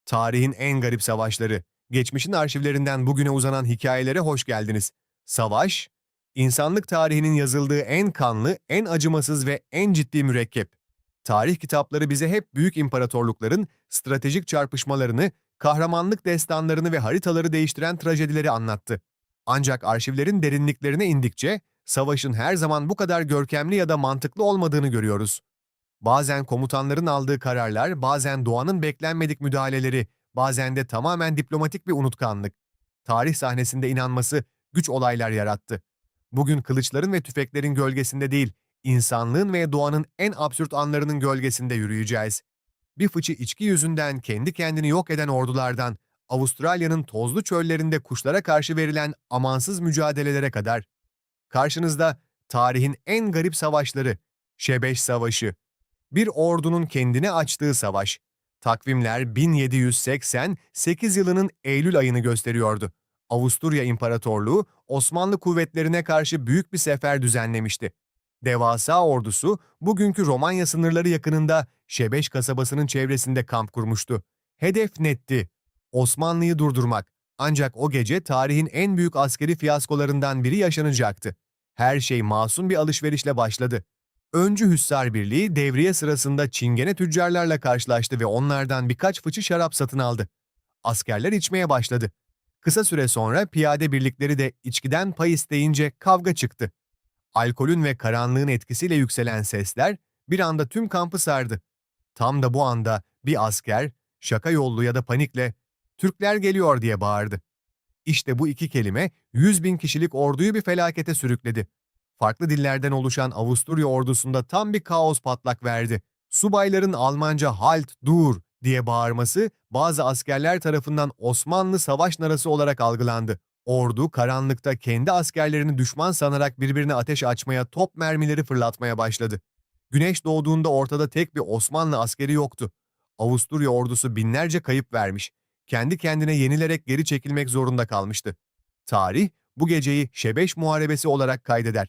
Tarihin en garip savaşları. Geçmişin arşivlerinden bugüne uzanan hikayelere hoş geldiniz. Savaş, insanlık tarihinin yazıldığı en kanlı, en acımasız ve en ciddi mürekkep. Tarih kitapları bize hep büyük imparatorlukların stratejik çarpışmalarını, kahramanlık destanlarını ve haritaları değiştiren trajedileri anlattı. Ancak arşivlerin derinliklerine indikçe, savaşın her zaman bu kadar görkemli ya da mantıklı olmadığını görüyoruz. Bazen komutanların aldığı kararlar, bazen doğanın beklenmedik müdahaleleri, bazen de tamamen diplomatik bir unutkanlık. Tarih sahnesinde inanması güç olaylar yarattı. Bugün kılıçların ve tüfeklerin gölgesinde değil, insanlığın ve doğanın en absürt anlarının gölgesinde yürüyeceğiz. Bir fıçı içki yüzünden kendi kendini yok eden ordulardan, Avustralya'nın tozlu çöllerinde kuşlara karşı verilen amansız mücadelelere kadar. Karşınızda tarihin en garip savaşları, Şebeş Savaşı, bir ordunun kendine açtığı savaş. Takvimler 1788 yılının Eylül ayını gösteriyordu. Avusturya İmparatorluğu Osmanlı kuvvetlerine karşı büyük bir sefer düzenlemişti. Devasa ordusu bugünkü Romanya sınırları yakınında Şebeş kasabasının çevresinde kamp kurmuştu. Hedef netti: Osmanlı'yı durdurmak. Ancak o gece tarihin en büyük askeri fiyaskolarından biri yaşanacaktı. Her şey masum bir alışverişle başladı. Öncü Hüssar Birliği devriye sırasında Çingene tüccarlarla karşılaştı ve onlardan birkaç fıçı şarap satın aldı. Askerler içmeye başladı. Kısa süre sonra piyade birlikleri de içkiden pay isteyince kavga çıktı. Alkolün ve karanlığın etkisiyle yükselen sesler bir anda tüm kampı sardı. Tam da bu anda bir asker, şaka yollu ya da panikle "Türkler geliyor!" diye bağırdı. İşte bu iki kelime 100 bin kişilik orduyu bir felakete sürükledi. Farklı dillerden oluşan Avusturya ordusunda tam bir kaos patlak verdi. Subayların Almanca "Halt, dur!" diye bağırması bazı askerler tarafından Osmanlı savaş narası olarak algılandı. Ordu karanlıkta kendi askerlerini düşman sanarak birbirine ateş açmaya, top mermileri fırlatmaya başladı. Güneş doğduğunda ortada tek bir Osmanlı askeri yoktu. Avusturya ordusu binlerce kayıp vermiş, kendi kendine yenilerek geri çekilmek zorunda kalmıştı. Tarih bu geceyi Şebeş Muharebesi olarak kaydeder.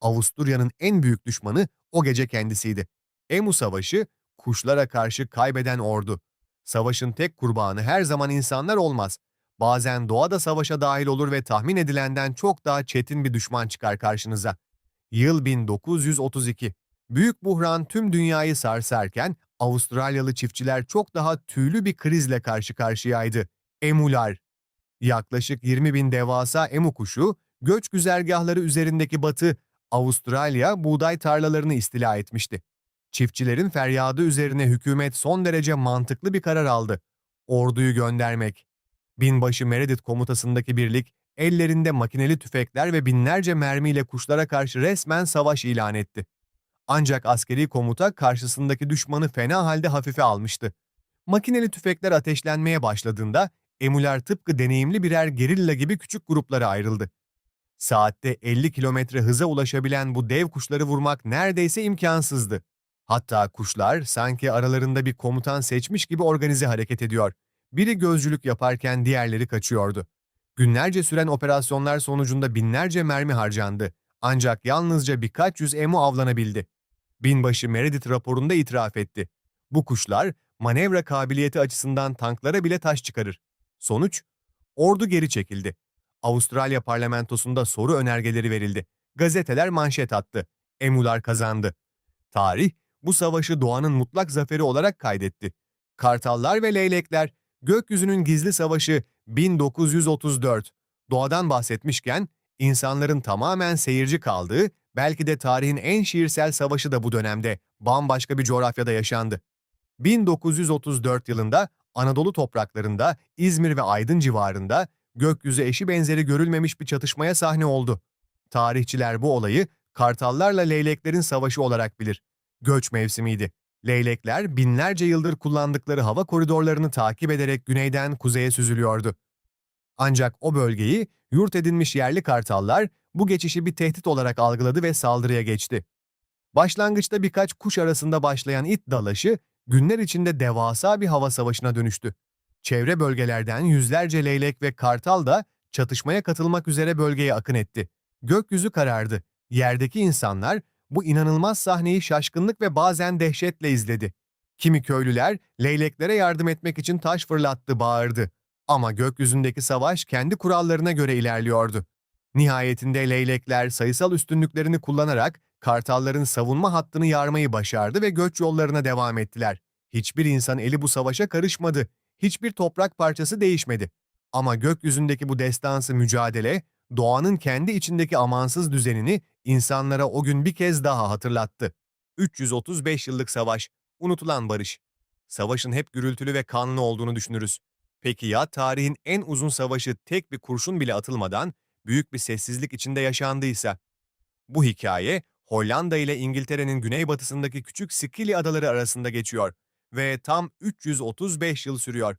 Avusturya'nın en büyük düşmanı o gece kendisiydi. Emu Savaşı, kuşlara karşı kaybeden ordu. Savaşın tek kurbanı her zaman insanlar olmaz. Bazen doğa da savaşa dahil olur ve tahmin edilenden çok daha çetin bir düşman çıkar karşınıza. Yıl 1932. Büyük buhran tüm dünyayı sarsarken Avustralyalı çiftçiler çok daha tüylü bir krizle karşı karşıyaydı. Emular. Yaklaşık 20 bin devasa emu kuşu, göç güzergahları üzerindeki Batı Avustralya buğday tarlalarını istila etmişti. Çiftçilerin feryadı üzerine hükümet son derece mantıklı bir karar aldı: orduyu göndermek. Binbaşı Meredith komutasındaki birlik, ellerinde makineli tüfekler ve binlerce mermiyle kuşlara karşı resmen savaş ilan etti. Ancak askeri komuta karşısındaki düşmanı fena halde hafife almıştı. Makineli tüfekler ateşlenmeye başladığında emuler tıpkı deneyimli birer gerilla gibi küçük gruplara ayrıldı. Saatte 50 kilometre hıza ulaşabilen bu dev kuşları vurmak neredeyse imkansızdı. Hatta kuşlar sanki aralarında bir komutan seçmiş gibi organize hareket ediyor. Biri gözcülük yaparken diğerleri kaçıyordu. Günlerce süren operasyonlar sonucunda binlerce mermi harcandı. Ancak yalnızca birkaç yüz emu avlanabildi. Binbaşı Meredith raporunda itiraf etti: Bu kuşlar manevra kabiliyeti açısından tanklara bile taş çıkarır. Sonuç? Ordu geri çekildi. Avustralya parlamentosunda soru önergeleri verildi. Gazeteler manşet attı: Emular kazandı. Tarih, bu savaşı doğanın mutlak zaferi olarak kaydetti. Kartallar ve leylekler, gökyüzünün gizli savaşı 1934. Doğadan bahsetmişken, insanların tamamen seyirci kaldığı, belki de tarihin en şiirsel savaşı da bu dönemde, bambaşka bir coğrafyada yaşandı. 1934 yılında Anadolu topraklarında, İzmir ve Aydın civarında gökyüzü eşi benzeri görülmemiş bir çatışmaya sahne oldu. Tarihçiler bu olayı kartallarla leyleklerin savaşı olarak bilir. Göç mevsimiydi. Leylekler binlerce yıldır kullandıkları hava koridorlarını takip ederek güneyden kuzeye süzülüyordu. Ancak o bölgeyi yurt edinmiş yerli kartallar bu geçişi bir tehdit olarak algıladı ve saldırıya geçti. Başlangıçta birkaç kuş arasında başlayan it dalaşı günler içinde devasa bir hava savaşına dönüştü. Çevre bölgelerden yüzlerce leylek ve kartal da çatışmaya katılmak üzere bölgeye akın etti. Gökyüzü karardı. Yerdeki insanlar bu inanılmaz sahneyi şaşkınlık ve bazen dehşetle izledi. Kimi köylüler leyleklere yardım etmek için taş fırlattı, bağırdı. Ama gökyüzündeki savaş kendi kurallarına göre ilerliyordu. Nihayetinde leylekler sayısal üstünlüklerini kullanarak kartalların savunma hattını yarmayı başardı ve göç yollarına devam ettiler. Hiçbir insan eli bu savaşa karışmadı. Hiçbir toprak parçası değişmedi. Ama gökyüzündeki bu destansı mücadele, doğanın kendi içindeki amansız düzenini insanlara o gün bir kez daha hatırlattı. 335 yıllık savaş, unutulan barış. Savaşın hep gürültülü ve kanlı olduğunu düşünürüz. Peki ya tarihin en uzun savaşı tek bir kurşun bile atılmadan büyük bir sessizlik içinde yaşandıysa? Bu hikaye Hollanda ile İngiltere'nin güneybatısındaki küçük Scilly adaları arasında geçiyor ve tam 335 yıl sürüyor.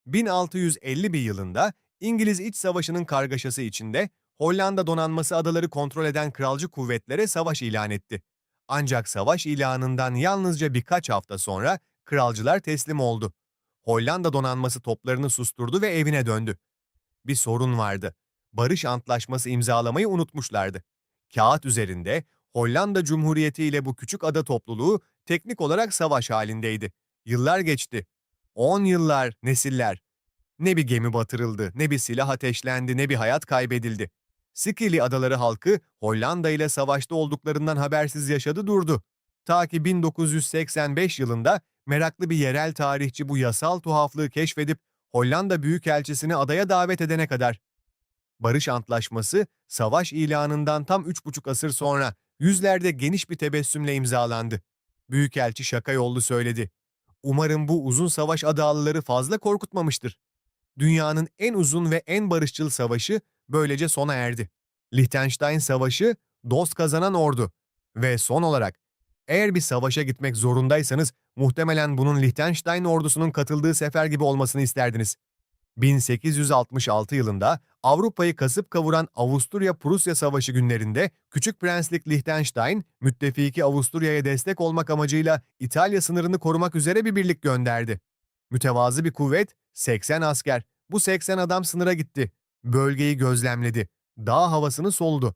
1651 yılında İngiliz İç Savaşı'nın kargaşası içinde Hollanda donanması adaları kontrol eden kralcı kuvvetlere savaş ilan etti. Ancak savaş ilanından yalnızca birkaç hafta sonra kralcılar teslim oldu. Hollanda donanması toplarını susturdu ve evine döndü. Bir sorun vardı. Barış Antlaşması imzalamayı unutmuşlardı. Kağıt üzerinde Hollanda Cumhuriyeti ile bu küçük ada topluluğu teknik olarak savaş halindeydi. Yıllar geçti. 10 yıllar, nesiller. Ne bir gemi batırıldı, ne bir silah ateşlendi, ne bir hayat kaybedildi. Scilly adaları halkı Hollanda ile savaşta olduklarından habersiz yaşadı durdu. Ta ki 1985 yılında meraklı bir yerel tarihçi bu yasal tuhaflığı keşfedip Hollanda Büyükelçisini adaya davet edene kadar. Barış Antlaşması, savaş ilanından tam 3,5 asır sonra yüzlerde geniş bir tebessümle imzalandı. Büyükelçi şaka yollu söyledi. Umarım bu uzun savaş adalıları fazla korkutmamıştır. Dünyanın en uzun ve en barışçıl savaşı böylece sona erdi. Liechtenstein Savaşı, dost kazanan ordu. Ve son olarak, eğer bir savaşa gitmek zorundaysanız muhtemelen bunun Liechtenstein ordusunun katıldığı sefer gibi olmasını isterdiniz. 1866 yılında Avrupa'yı kasıp kavuran Avusturya-Prusya Savaşı günlerinde Küçük Prenslik Liechtenstein, müttefiki Avusturya'ya destek olmak amacıyla İtalya sınırını korumak üzere bir birlik gönderdi. Mütevazı bir kuvvet, 80 asker. Bu 80 adam sınıra gitti. Bölgeyi gözlemledi. Dağ havasını soludu.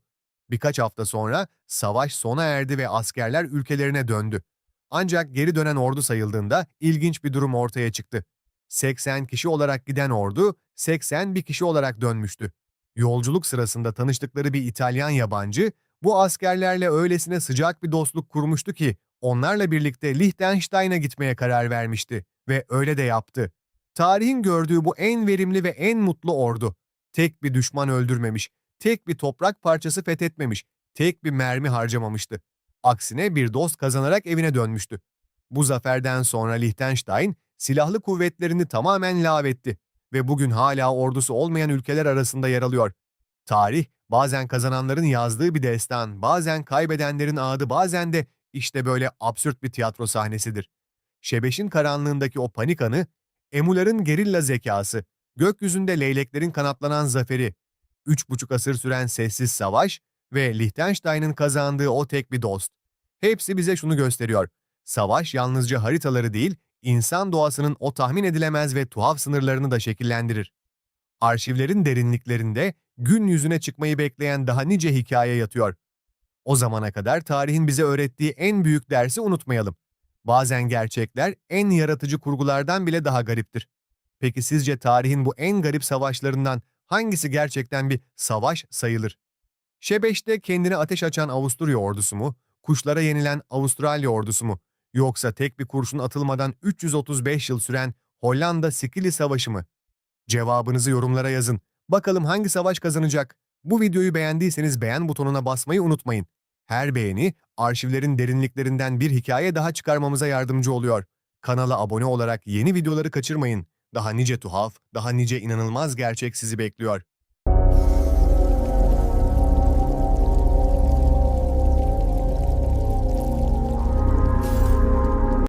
Birkaç hafta sonra savaş sona erdi ve askerler ülkelerine döndü. Ancak geri dönen ordu sayıldığında ilginç bir durum ortaya çıktı. 80 kişi olarak giden ordu 81 kişi olarak dönmüştü. Yolculuk sırasında tanıştıkları bir İtalyan yabancı bu askerlerle öylesine sıcak bir dostluk kurmuştu ki onlarla birlikte Liechtenstein'a gitmeye karar vermişti ve öyle de yaptı. Tarihin gördüğü bu en verimli ve en mutlu ordu. Tek bir düşman öldürmemiş, tek bir toprak parçası fethetmemiş, tek bir mermi harcamamıştı. Aksine bir dost kazanarak evine dönmüştü. Bu zaferden sonra Liechtenstein, silahlı kuvvetlerini tamamen lağvetti ve bugün hala ordusu olmayan ülkeler arasında yer alıyor. Tarih, bazen kazananların yazdığı bir destan, bazen kaybedenlerin ağıdı, bazen de işte böyle absürt bir tiyatro sahnesidir. Şebeş'in karanlığındaki o panik anı, Emular'ın gerilla zekası, gökyüzünde leyleklerin kanatlanan zaferi, 3,5 asır süren sessiz savaş ve Liechtenstein'ın kazandığı o tek bir dost. Hepsi bize şunu gösteriyor. Savaş yalnızca haritaları değil, insan doğasının o tahmin edilemez ve tuhaf sınırlarını da şekillendirir. Arşivlerin derinliklerinde gün yüzüne çıkmayı bekleyen daha nice hikaye yatıyor. O zamana kadar tarihin bize öğrettiği en büyük dersi unutmayalım. Bazen gerçekler en yaratıcı kurgulardan bile daha gariptir. Peki sizce tarihin bu en garip savaşlarından hangisi gerçekten bir savaş sayılır? Şebeş'te kendine ateş açan Avusturya ordusu mu? Kuşlara yenilen Avustralya ordusu mu? Yoksa tek bir kurşun atılmadan 335 yıl süren Hollanda Scilly Savaşı mı? Cevabınızı yorumlara yazın. Bakalım hangi savaş kazanacak? Bu videoyu beğendiyseniz beğen butonuna basmayı unutmayın. Her beğeni, arşivlerin derinliklerinden bir hikaye daha çıkarmamıza yardımcı oluyor. Kanala abone olarak yeni videoları kaçırmayın. Daha nice tuhaf, daha nice inanılmaz gerçek sizi bekliyor.